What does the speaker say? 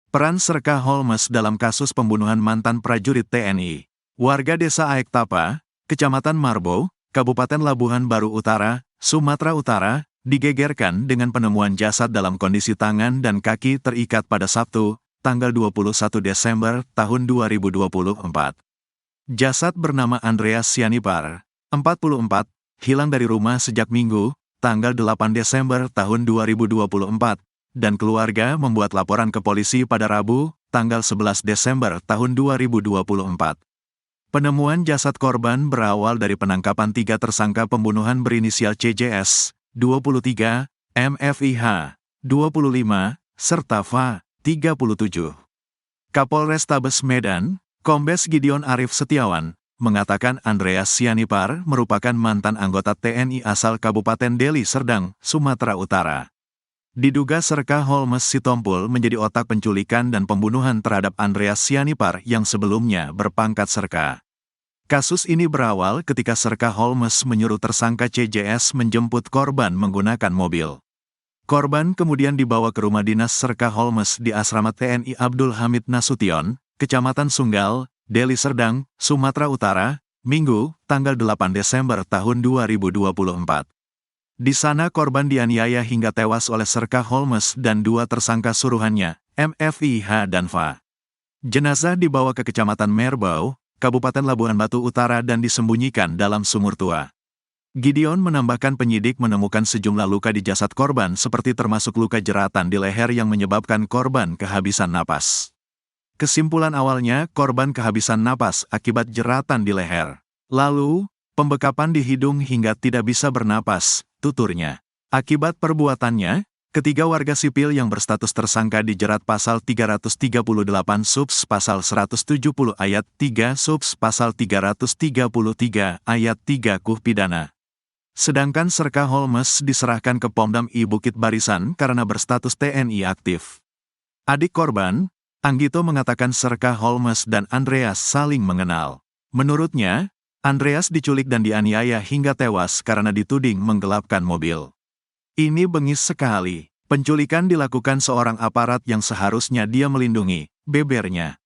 Peran Serka Holmes dalam kasus pembunuhan mantan prajurit TNI. Warga desa Aektapa, Kecamatan Marbo, Kabupaten Labuhan Baru Utara, Sumatera Utara, digegerkan dengan penemuan jasad dalam kondisi tangan dan kaki terikat pada Sabtu, tanggal 21 Desember tahun 2024. Jasad bernama Andreas Sianipar, 44, hilang dari rumah sejak Minggu, tanggal 8 Desember tahun 2024. Dan keluarga membuat laporan ke polisi pada Rabu, tanggal 11 Desember tahun 2024. Penemuan jasad korban berawal dari penangkapan 3 tersangka pembunuhan berinisial CJS, 23, MFIH, 25, serta FA, 37. Kapolrestabes Medan, Kombes Gideon Arif Setiawan, mengatakan Andreas Sianipar merupakan mantan anggota TNI asal Kabupaten Deli Serdang, Sumatera Utara. Diduga Serka Holmes Sitompul menjadi otak penculikan dan pembunuhan terhadap Andreas Sianipar yang sebelumnya berpangkat Serka. Kasus ini berawal ketika Serka Holmes menyuruh tersangka CJS menjemput korban menggunakan mobil. Korban kemudian dibawa ke rumah dinas Serka Holmes di asrama TNI Abdul Hamid Nasution, Kecamatan Sunggal, Deli Serdang, Sumatera Utara, Minggu, tanggal 8 Desember tahun 2024. Di sana korban dianiaya hingga tewas oleh Serka Holmes dan 2 tersangka suruhannya, MFIH dan FA. Jenazah dibawa ke Kecamatan Merbau, Kabupaten Labuhan Batu Utara dan disembunyikan dalam sumur tua. Gideon menambahkan penyidik menemukan sejumlah luka di jasad korban seperti termasuk luka jeratan di leher yang menyebabkan korban kehabisan napas. Kesimpulan awalnya, korban kehabisan napas akibat jeratan di leher. Lalu, pembekapan di hidung hingga tidak bisa bernapas, tuturnya. Akibat perbuatannya, ketiga warga sipil yang berstatus tersangka dijerat pasal 338 subs pasal 170 ayat 3 subs pasal 333 ayat 3 KUH pidana. Sedangkan Serka Holmes diserahkan ke Pomdam I Bukit Barisan karena berstatus TNI aktif. Adik korban, Anggito mengatakan Serka Holmes dan Andreas saling mengenal. Menurutnya, Andreas diculik dan dianiaya hingga tewas karena dituding menggelapkan mobil. Ini bengis sekali. Penculikan dilakukan seorang aparat yang seharusnya dia melindungi, bebernya.